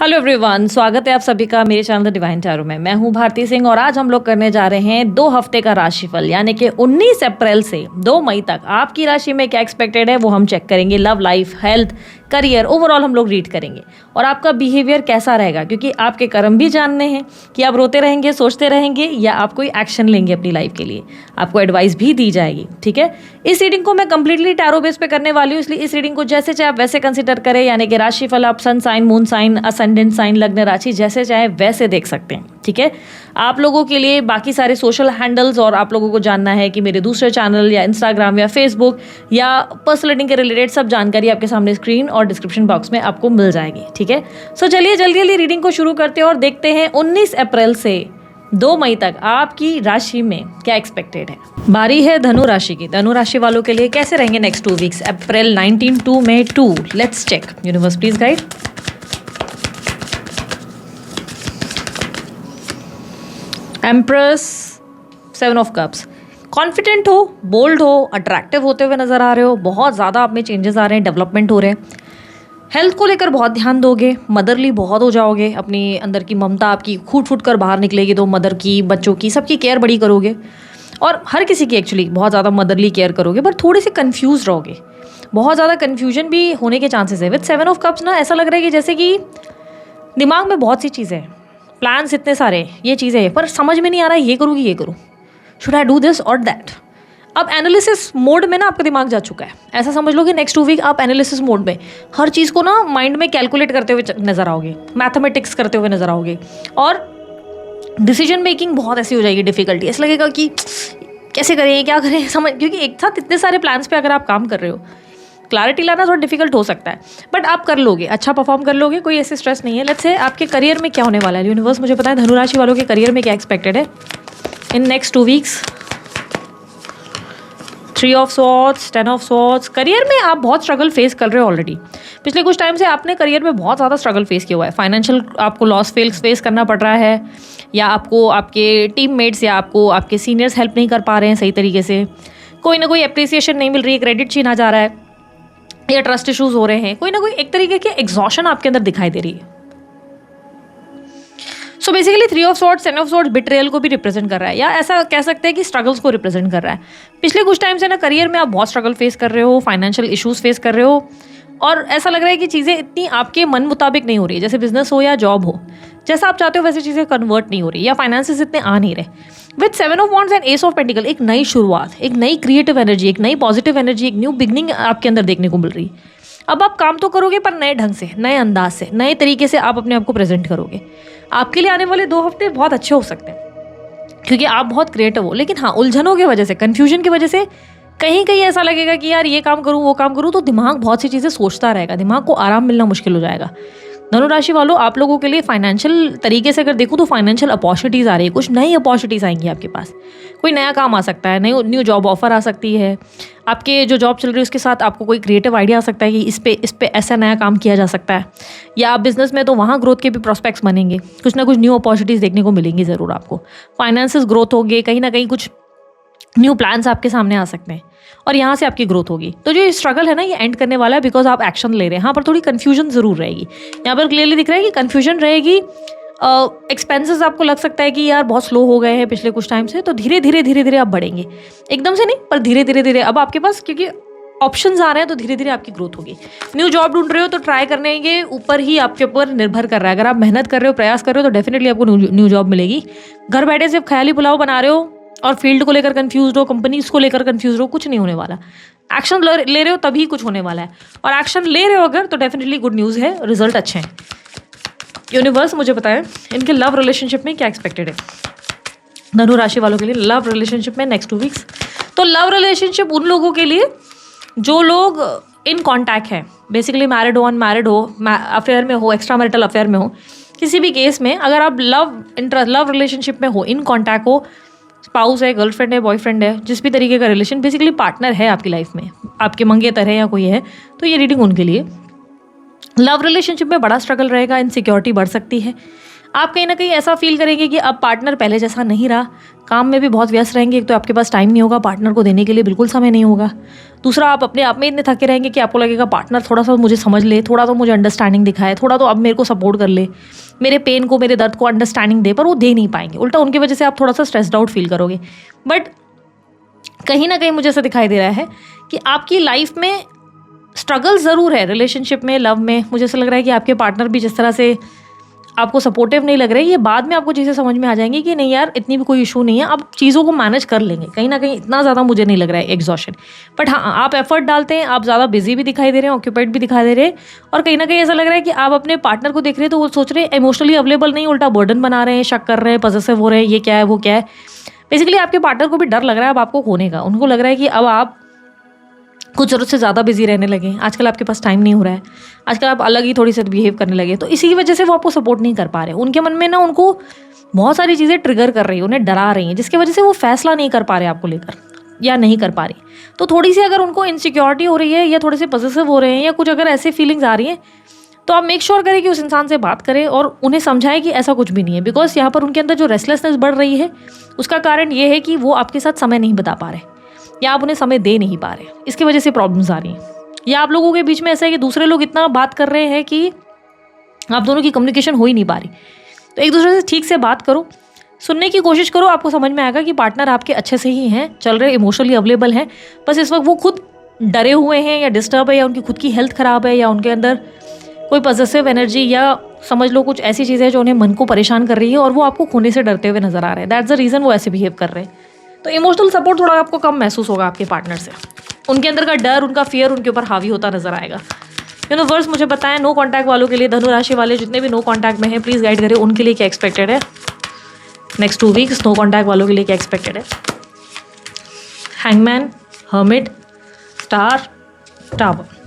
Hello everyone, स्वागत है आप सभी का मेरे चैनल द डिवाइन टैरो में। मैं हूं भारती सिंह और आज हम लोग करने जा रहे हैं 2 हफ्ते का राशिफल, यानी कि 19 अप्रैल से 2 मई तक आपकी राशि में क्या एक्सपेक्टेड है वो हम चेक करेंगे। Love life, health, career, overall हम लोग रीड करेंगे और आपका बिहेवियर कैसा रहेगा, क्योंकि आपके कर्म भी जानने हैं कि आप रोते रहेंगे, सोचते रहेंगे या आप कोई एक्शन लेंगे अपनी लाइफ के लिए। आपको एडवाइस भी दी जाएगी, ठीक है। इस रीडिंग को मैं कंप्लीटली टैरो बेस पे करने वाली हूँ, इसलिए इस रीडिंग को जैसे चाहे आप वैसे कंसिडर करें, यानी कि राशिफल आप sun sign, moon sign, ascendant sign, लग्न राशि जैसे चाहे वैसे देख सकते हैं, ठीक है। आप लोगों के लिए बाकी सारे सोशल हैंडल्स और आप लोगों को जानना है कि मेरे दूसरे चैनल या इंस्टाग्राम या फेसबुक या पर्सनल रीडिंग के रिलेटेड सब जानकारी आपके सामने स्क्रीन और डिस्क्रिप्शन बॉक्स में आपको मिल जाएगी, ठीक है। सो चलिए जल्दी जल्दी रीडिंग को शुरू करते हैं और देखते हैं 19 अप्रैल से 2 मई तक आपकी राशि में क्या एक्सपेक्टेड है। बारी है धनु राशि की। धनु राशि वालों के लिए कैसे रहेंगे next 2 weeks, April 19 to May 2। Let's check. Universe please guide. Empress, 7 of cups. Confident हो, बोल्ड हो, अट्रैक्टिव होते हुए नजर आ रहे हो, बहुत ज़्यादा आप में चेंजेस आ रहे हैं, डेवलपमेंट हो रहे हैं। हेल्थ को लेकर बहुत ध्यान दोगे, मदरली बहुत हो जाओगे, अपनी अंदर की ममता आपकी फूट फूट कर बाहर निकलेगी, तो मदर की, बच्चों की, सबकी केयर बड़ी करोगे और हर किसी की एक्चुअली बहुत ज़्यादा मदरली केयर करोगे, पर थोड़े से कन्फ्यूज रहोगे। बहुत ज़्यादा कन्फ्यूजन भी होने के चांसेस है। विद 7 ऑफ कप्स ना ऐसा लग रहा है कि जैसे कि दिमाग में बहुत सी चीज़ें हैं, प्लान्स इतने सारे, ये चीज़ें हैं, पर समझ में नहीं आ रहा है ये करूँ कि ये करूँ, शुड आई डू दिस और दैट। अब एनालिसिस मोड में ना आपका दिमाग जा चुका है, ऐसा समझ लो कि नेक्स्ट 2 वीक आप एनालिसिस मोड में हर चीज़ को ना माइंड में कैलकुलेट करते हुए नजर आओगे, मैथमेटिक्स करते हुए नजर आओगे और डिसीजन मेकिंग बहुत ऐसी हो जाएगी, डिफिकल्टी ऐसा लगेगा कि कैसे करें, क्या करें, समझ, क्योंकि एक साथ इतने सारे प्लान्स पे अगर आप काम कर रहे हो, क्लैरिटी लाना थोड़ा डिफिकल्ट हो सकता है, बट आप कर लोगे, अच्छा परफॉर्म कर लोगे, कोई ऐसे स्ट्रेस नहीं है। लेट्स से आपके करियर में क्या होने वाला है। यूनिवर्स मुझे पता है धनु राशि वालों के करियर में क्या एक्सपेक्टेड है in next 2 weeks. 3 of swords, 10 of swords. Career में आप बहुत स्ट्रगल फेस कर रहे हो ऑलरेडी। पिछले कुछ टाइम से आपने करियर में बहुत ज़्यादा स्ट्रगल फेस किया हुआ है। फाइनेंशियल आपको लॉस फेस करना पड़ रहा है, या आपको आपके टीममेट्स या आपको आपके सीनियर्स हेल्प नहीं कर पा रहे हैं सही तरीके से, कोई ना कोई अप्रिसिएशन नहीं मिल रही है, क्रेडिट छीना जा रहा है, या ट्रस्ट इश्यूज हो रहे हैं, कोई ना कोई एक तरीके की एग्जॉशन आपके अंदर दिखाई दे रही है। So basically 3 of swords, 10 of swords betrayal को भी रिप्रेजेंट कर रहा है, या ऐसा कह सकते हैं कि स्ट्रगल्स को रिप्रेजेंट कर रहा है। पिछले कुछ टाइम से ना करियर में आप बहुत स्ट्रगल फेस कर रहे हो, फाइनेंशियल इश्यूज फेस कर रहे हो और ऐसा लग रहा है कि चीज़ें इतनी आपके मन मुताबिक नहीं हो रही है, जैसे बिजनेस हो या जॉब हो, जैसा आप चाहते हो वैसे चीज़ें कन्वर्ट नहीं हो रही, या फाइनेंसेस इतने आ नहीं रहे। With 7 of wands and S of pentacle, एक नई शुरुआत, एक नई क्रिएटिव एनर्जी, एक नई पॉजिटिव एनर्जी, एक न्यू बिगनिंग आपके अंदर देखने को मिल रही है। अब आप काम तो करोगे पर नए ढंग से, नए अंदाज से, नए तरीके से आप अपने आप को प्रेजेंट करोगे। आपके लिए आने वाले 2 हफ्ते बहुत अच्छे हो सकते हैं क्योंकि आप बहुत क्रिएटिव हो, लेकिन हाँ, उलझनों की वजह से, कन्फ्यूजन की वजह से कहीं कहीं ऐसा लगेगा कि यार ये काम करूँ, वो काम करूँ, तो दिमाग बहुत सी चीज़ें सोचता रहेगा, दिमाग को आराम मिलना मुश्किल हो जाएगा। धनु राशि वालों, आप लोगों के लिए फाइनेंशियल तरीके से अगर देखूँ तो फाइनेंशियल अपॉर्चुनिटीज़ आ रही है, कुछ नई अपॉर्चुनिटीज़ आएंगी आपके पास, कोई नया काम आ सकता है, न्यू जॉब ऑफर आ सकती है, आपके जो जॉब चल रही है उसके साथ आपको कोई क्रिएटिव आइडिया आ सकता है कि इस पे ऐसा नया काम किया जा सकता है, या आप बिजनेस में तो वहाँ ग्रोथ के भी प्रॉस्पेक्ट्स बनेंगे, कुछ ना कुछ न्यू अपॉर्चुनिटीज़ देखने को मिलेंगी ज़रूर आपको। फाइनेंसेस ग्रोथ होंगे, कहीं ना कहीं कुछ न्यू प्लान्स आपके सामने आ सकते हैं और यहाँ से आपकी ग्रोथ होगी। तो जो ये स्ट्रगल है ना, ये एंड करने वाला है बिकॉज आप एक्शन ले रहे हैं। हाँ, पर थोड़ी कन्फ्यूजन ज़रूर रहेगी, यहाँ पर क्लियरली दिख रहा है कि कन्फ्यूजन रहेगी। एक्सपेंसेस आपको लग सकता है कि यार बहुत स्लो हो गए हैं पिछले कुछ टाइम से, तो धीरे धीरे आप बढ़ेंगे, एकदम से नहीं पर धीरे धीरे अब आपके पास, क्योंकि ऑप्शंस आ रहे हैं तो धीरे धीरे आपकी ग्रोथ होगी। न्यू जॉब ढूंढ रहे हो तो ट्राई करने के ऊपर ही आपके ऊपर निर्भर कर रहा है। अगर आप मेहनत कर रहे हो, प्रयास कर रहे हो, तो डेफिनेटली आपको न्यू जॉब मिलेगी। घर बैठे सिर्फ ख्याली पुलाव बना रहे हो और फील्ड को लेकर कंफ्यूज हो, कंपनीज को लेकर कंफ्यूज हो, कुछ नहीं होने वाला। एक्शन ले रहे हो तभी कुछ होने वाला है, और एक्शन ले रहे हो अगर तो डेफिनेटली गुड न्यूज़ है, रिजल्ट अच्छे हैं। यूनिवर्स मुझे बताएं इनके लव रिलेशनशिप में क्या एक्सपेक्टेड है धनु राशि वालों के लिए लव रिलेशनशिप में नेक्स्ट 2 वीक्स। तो लव रिलेशनशिप उन लोगों के लिए जो लोग इन कॉन्टैक्ट हैं, बेसिकली मैरिड हो, अनमैरिड हो, अफेयर में हो, एक्स्ट्रा मैरिटल अफेयर में हो, किसी भी केस में अगर आप लव रिलेशनशिप में हो, इन कॉन्टैक्ट हो, स्पाउस है, गर्लफ्रेंड है, बॉयफ्रेंड है, जिस भी तरीके का रिलेशन, बेसिकली पार्टनर है आपकी लाइफ में, आपके मंगेतर है या कोई है, तो ये रीडिंग उनके लिए। लव रिलेशनशिप में बड़ा स्ट्रगल रहेगा, इनसिक्योरिटी बढ़ सकती है, आप कहीं ना कहीं ऐसा फील करेंगे कि अब पार्टनर पहले जैसा नहीं रहा, काम में भी बहुत व्यस्त रहेंगे। एक तो आपके पास टाइम नहीं होगा, पार्टनर को देने के लिए बिल्कुल समय नहीं होगा। दूसरा, आप अपने आप में इतने थके रहेंगे कि आपको लगेगा पार्टनर थोड़ा सा मुझे समझ ले, थोड़ा तो मुझे अंडरस्टैंडिंग दिखाए, थोड़ा तो अब मेरे को सपोर्ट कर ले, मेरे पेन को, मेरे दर्द को अंडरस्टैंडिंग दे, पर वो दे नहीं पाएंगे। उल्टा उनकी वजह से आप थोड़ा सा स्ट्रेस्ड आउट फील करोगे। बट कहीं ना कहीं मुझे ऐसा दिखाई दे रहा है कि आपकी लाइफ में स्ट्रगल ज़रूर है, रिलेशनशिप में, लव में। मुझे ऐसा लग रहा है कि आपके पार्टनर भी जिस तरह से आपको सपोर्टिव नहीं लग रहे, ये बाद में आपको चीज़ें समझ में आ जाएंगी कि नहीं यार, इतनी भी कोई इशू नहीं है, आप चीज़ों को मैनेज कर लेंगे। कहीं ना कहीं इतना ज़्यादा मुझे नहीं लग रहा है एग्जॉशन। बट हाँ, आप एफर्ट डालते हैं, आप ज़्यादा बिजी भी दिखाई दे रहे हैं, ऑक्यूपाइड भी दिखाई दे रहे हैं। और कहीं ना कहीं ऐसा लग रहा है कि आप अपने पार्टनर को देख रहे हैं तो वो सोच रहे हैं इमोशनली अवेलेबल नहीं, उल्टा बर्डन बना रहे हैं, शक कर रहे हैं, पॉसेसिव हो रहे हैं, ये क्या है वो क्या है। बेसिकली आपके पार्टनर को भी डर लग रहा है अब आपको खोने का। उनको लग रहा है कि अब आप कुछ ज़रूरत से ज़्यादा बिजी रहने लगे, आजकल आपके पास टाइम नहीं हो रहा है, आजकल आप अलग ही थोड़ी सी बिहेव करने लगे। तो इसी की वजह से वो आपको सपोर्ट नहीं कर पा रहे। उनके मन में ना उनको बहुत सारी चीज़ें ट्रिगर कर रही है, उन्हें डरा रही हैं, जिसकी वजह से वो फैसला नहीं कर पा रहे आपको लेकर, या नहीं कर पा रही। तो थोड़ी सी अगर उनको इनसिक्योरिटी हो रही है, या थोड़े से पॉसेसिव हो रहे हैं, या कुछ अगर ऐसी फीलिंग्स आ रही हैं, तो आप मेक श्योर करें कि उस इंसान से बात करें और उन्हें समझाएं कि ऐसा कुछ भी नहीं है। बिकॉज यहाँ पर उनके अंदर जो रेस्टलेसनेस बढ़ रही है, उसका कारण ये है कि वो आपके साथ समय नहीं बिता पा रहे, या आप उन्हें समय दे नहीं पा रहे, इसकी वजह से प्रॉब्लम्स आ रही हैं। या आप लोगों के बीच में ऐसा है कि दूसरे लोग इतना बात कर रहे हैं कि आप दोनों की कम्युनिकेशन हो ही नहीं पा रही। तो एक दूसरे से ठीक से बात करो, सुनने की कोशिश करो, आपको समझ में आएगा कि पार्टनर आपके अच्छे से ही हैं, चल रहे, इमोशनली अवेलेबल हैं। बस इस वक्त वो खुद डरे हुए हैं, या डिस्टर्ब है, या उनकी खुद की हेल्थ ख़राब है, या उनके अंदर कोई पॉसेसिव एनर्जी, या समझ लो कुछ ऐसी चीज़ें जो उन्हें मन को परेशान कर रही है, और वो आपको खोने से डरते हुए नजर आ रहे हैं। दैट्स द रीज़न वो ऐसे बिहेव कर रहे हैं। तो इमोशनल सपोर्ट थोड़ा आपको कम महसूस होगा आपके पार्टनर से। उनके अंदर का डर, उनका फियर उनके ऊपर हावी होता नजर आएगा। यूनिवर्स मुझे बताएं, नो कांटेक्ट वालों के लिए, धनु राशि वाले जितने भी नो कांटेक्ट में हैं, प्लीज़ गाइड करें, उनके लिए क्या एक्सपेक्टेड है नेक्स्ट 2 वीक्स। नो कांटेक्ट वालों के लिए क्या एक्सपेक्टेड है? Hangman, hermit, star, tower.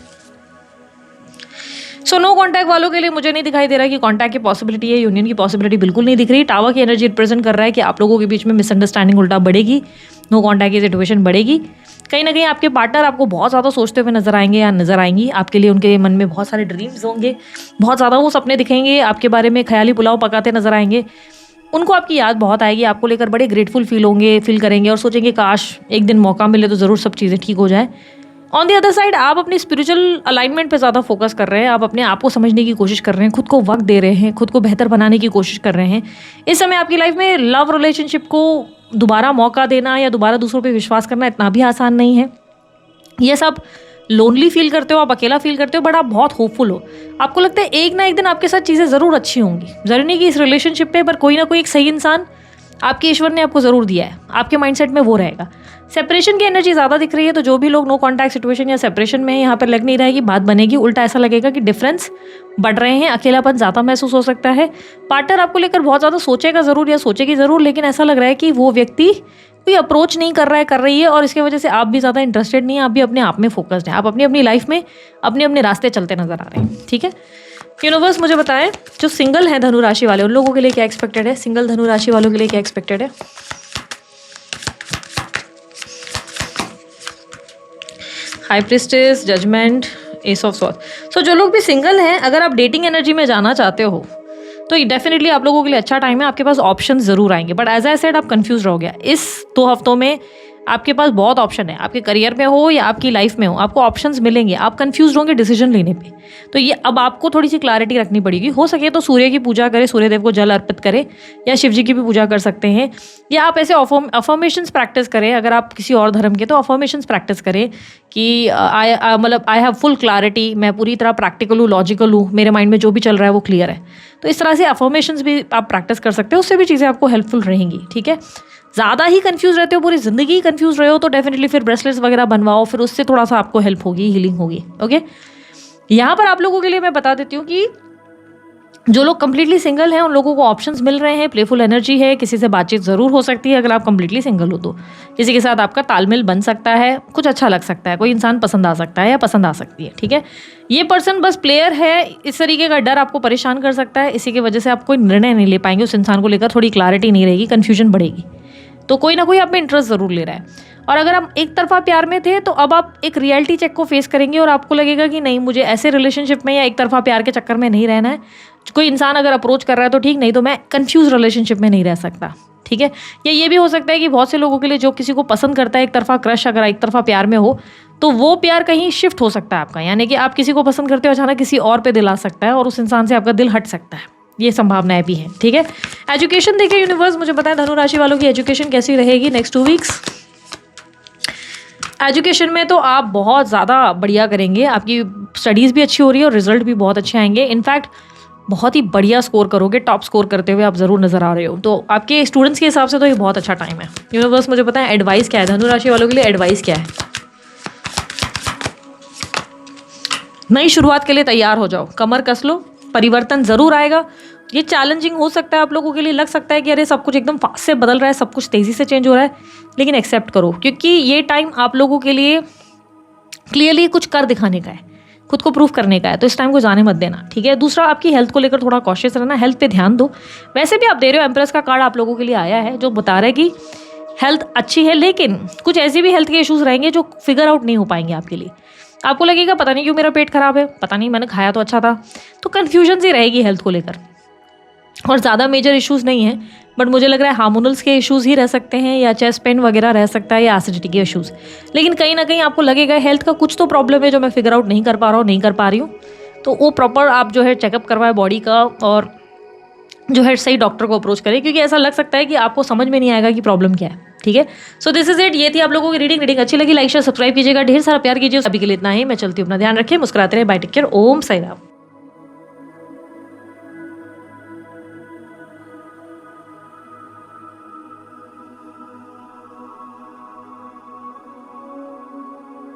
So no contact वालों के लिए मुझे नहीं दिखाई दे रहा कि कांटेक्ट की पॉसिबिलिटी है, यूनियन की पॉसिबिलिटी बिल्कुल नहीं दिख रही। टावर की एनर्जी रिप्रेजेंट कर रहा है कि आप लोगों के बीच में मिसअंडरस्टैंडिंग उल्टा बढ़ेगी, नो कांटेक्ट की सिचुएशन बढ़ेगी। कहीं ना कहीं आपके पार्टनर आपको बहुत ज़्यादा सोचते हुए नजर आएंगे या नजर आएंगी। आपके लिए उनके मन में बहुत सारे ड्रीम्स होंगे, बहुत ज़्यादा वो सपने दिखेंगे, आपके बारे में ख्याली पुलाव पकाते नजर आएंगे। उनको आपकी याद बहुत आएगी, आपको लेकर बड़े ग्रेटफुल फील करेंगे और सोचेंगे काश एक दिन मौका मिले तो ज़रूर सब चीज़ें ठीक हो जाए। ऑन दी अदर साइड, आप अपनी स्पिरिचुअल अलाइनमेंट पे ज़्यादा फोकस कर रहे हैं, आप अपने आप को समझने की कोशिश कर रहे हैं, खुद को वक्त दे रहे हैं, खुद को बेहतर बनाने की कोशिश कर रहे हैं। इस समय आपकी लाइफ में लव रिलेशनशिप को दोबारा मौका देना या दोबारा दूसरों पे विश्वास करना इतना भी आसान नहीं है। ये सब लोनली फील करते हो, आप अकेला फील करते हो, बट आप बहुत होपफुल हो। आपको लगता है एक ना एक दिन आपके साथ चीज़ें ज़रूर अच्छी होंगी। ज़रूरी नहीं कि इस रिलेशनशिप पे, पर कोई ना कोई एक सही इंसान आपके ईश्वर ने आपको ज़रूर दिया है, आपके माइंडसेट में वो रहेगा। सेपरेशन की एनर्जी ज़्यादा दिख रही है, तो जो भी लोग नो कॉन्टैक्ट सिचुएशन या सेपरेशन में है, यहाँ पर लग नहीं रहा है कि बात बनेगी। उल्टा ऐसा लगेगा कि डिफरेंस बढ़ रहे हैं, अकेलापन ज़्यादा महसूस हो सकता है। पार्टनर आपको लेकर बहुत ज़्यादा सोचेगा ज़रूर या सोचेगी ज़रूर, लेकिन ऐसा लग रहा है कि वो व्यक्ति कोई अप्रोच नहीं कर रहा है, कर रही है, और इसकी वजह से आप भी ज़्यादा इंटरेस्टेड नहीं है, आप भी अपने आप में फोकस्ड हैं, आप अपनी अपनी लाइफ में अपने अपने रास्ते चलते नजर आ रहे हैं। ठीक है, यूनिवर्स मुझे बताएं, जो सिंगल है धनु राशि वाले, उन लोगों के लिए क्या एक्सपेक्टेड है? सिंगल धनु राशि वालों के लिए क्या एक्सपेक्टेड है? High priestess, judgement, ace of swords. So जो लोग भी सिंगल हैं, अगर आप डेटिंग एनर्जी में जाना चाहते हो तो डेफिनेटली आप लोगों के लिए अच्छा टाइम है, आपके पास ऑप्शन ज़रूर आएंगे। बट एज आई सेड, आप कंफ्यूज रहोगे। इस 2 हफ्तों में आपके पास बहुत ऑप्शन है, आपके करियर में हो या आपकी लाइफ में हो, आपको ऑप्शंस मिलेंगे। आप कंफ्यूज होंगे डिसीजन लेने पे, तो ये अब आपको थोड़ी सी क्लैरिटी रखनी पड़ेगी। हो सके तो सूर्य की पूजा करें, सूर्यदेव को जल अर्पित करें, या शिव जी की भी पूजा कर सकते हैं, या आप ऐसे अफर्मेशंस प्रैक्टिस करें। अगर आप किसी और धर्म के, तो अफर्मेशंस प्रैक्टिस करें कि आई हैव फुल क्लैरिटी, मैं पूरी तरह प्रैक्टिकल हूँ, लॉजिकल हूँ, मेरे माइंड में जो भी चल रहा है वो क्लियर है। तो इस तरह से अफर्मेशंस भी आप प्रैक्टिस कर सकते हो, उससे भी चीज़ें आपको हेल्पफुल रहेंगी। ठीक है, ज़्यादा ही कंफ्यूज रहते हो, पूरी ज़िंदगी कंफ्यूज रहे हो, तो डेफिनेटली फिर ब्रेसलेट्स वगैरह बनवाओ, फिर उससे थोड़ा सा आपको हेल्प होगी, हीलिंग होगी। ओके, यहाँ पर आप लोगों के लिए मैं बता देती हूँ कि जो लोग कंप्लीटली सिंगल हैं, उन लोगों को ऑप्शंस मिल रहे हैं, प्लेफुल एनर्जी है, किसी से बातचीत ज़रूर हो सकती है। अगर आप कंप्लीटली सिंगल हो तो किसी के साथ आपका तालमेल बन सकता है, कुछ अच्छा लग सकता है, कोई इंसान पसंद आ सकता है या पसंद आ सकती है। ठीक है, ये पर्सन बस प्लेयर है, इस तरीके का डर आपको परेशान कर सकता है, इसी की वजह से आप कोई निर्णय नहीं ले पाएंगे, उस इंसान को लेकर थोड़ी क्लैरिटी नहीं रहेगी, कन्फ्यूजन बढ़ेगी। तो कोई ना कोई आप में इंटरेस्ट ज़रूर ले रहा है। और अगर आप एक तरफा प्यार में थे तो अब आप एक रियलिटी चेक को फेस करेंगे और आपको लगेगा कि नहीं, मुझे ऐसे रिलेशनशिप में या एक तरफा प्यार के चक्कर में नहीं रहना है। कोई इंसान अगर अप्रोच कर रहा है तो ठीक, नहीं तो मैं कंफ्यूज रिलेशनशिप में नहीं रह सकता, ठीक है। या ये भी हो सकता है कि बहुत से लोगों के लिए जो किसी को पसंद करता है एक तरफा क्रश, अगर एक तरफा प्यार में हो तो वो प्यार कहीं शिफ्ट हो सकता है आपका, यानी कि आप किसी को पसंद करते हो, अचानक किसी और पे दिल आ सकता है और उस इंसान से आपका दिल हट सकता है, ये संभावनाएं भी हैं, ठीक है। एजुकेशन देखिए यूनिवर्स मुझे बताएं धनु राशि वालों की एजुकेशन कैसी रहेगी नेक्स्ट 2 वीक्स। एजुकेशन में तो आप बहुत ज़्यादा बढ़िया करेंगे, आपकी स्टडीज़ भी अच्छी हो रही है और रिजल्ट भी बहुत अच्छे आएंगे। इनफैक्ट बहुत ही बढ़िया स्कोर करोगे, टॉप स्कोर करते हुए आप ज़रूर नज़र आ रहे हो। तो आपके स्टूडेंट्स के हिसाब से तो ये बहुत अच्छा टाइम है। यूनिवर्स मुझे पता है एडवाइस क्या है धनु राशि वालों के लिए, एडवाइस क्या है? नई शुरुआत के लिए तैयार हो जाओ, कमर कस लो, परिवर्तन ज़रूर आएगा। ये चैलेंजिंग हो सकता है आप लोगों के लिए, लग सकता है कि अरे सब कुछ एकदम फास्ट से बदल रहा है, सब कुछ तेज़ी से चेंज हो रहा है, लेकिन एक्सेप्ट करो क्योंकि ये टाइम आप लोगों के लिए क्लियरली कुछ कर दिखाने का है, खुद को प्रूफ करने का है, तो इस टाइम को जाने मत देना, ठीक है। दूसरा, आपकी हेल्थ को लेकर थोड़ा कॉशियस रहना, हेल्थ पे ध्यान दो। वैसे भी आप दे रहे हो, एम्प्रेस का कार्ड आप लोगों के लिए आया है जो बता रहा है कि हेल्थ अच्छी है, लेकिन कुछ ऐसे भी हेल्थ के इश्यूज रहेंगे जो फिगर आउट नहीं हो पाएंगे आपके लिए। आपको लगेगा पता नहीं क्यों मेरा पेट खराब है, पता नहीं मैंने खाया तो अच्छा था, तो कन्फ्यूजन सी रहेगी हेल्थ को लेकर। और ज़्यादा मेजर इश्यूज़ नहीं है, बट मुझे लग रहा है हार्मोनल्स के इश्यूज़ ही रह सकते हैं, या चेस्ट पेन वगैरह रह सकता है, या एसिडिटी के इश्यूज़। लेकिन कहीं ना कहीं आपको लगेगा हेल्थ का कुछ तो प्रॉब्लम है जो मैं फिगर आउट नहीं कर पा रहा हूँ, नहीं कर पा रही हूँ। तो वो प्रॉपर आप जो है चेकअप करवाएं बॉडी का, और जो है सही डॉक्टर को अप्रोच करें, क्योंकि ऐसा लग सकता है कि आपको समझ में नहीं आएगा कि प्रॉब्लम क्या है, ठीक है। सो दिस इज इट, ये थी आप लोगों की रीडिंग अच्छी लगी लाइक शेयर सब्सक्राइब कीजिएगा, ढेर सारा प्यार कीजिए। अभी के लिए इतना ही, मैं चलती हूँ, अपना ध्यान रखें, मुस्कुराते रहे, बाय, टेक केयर, ओम साई राम।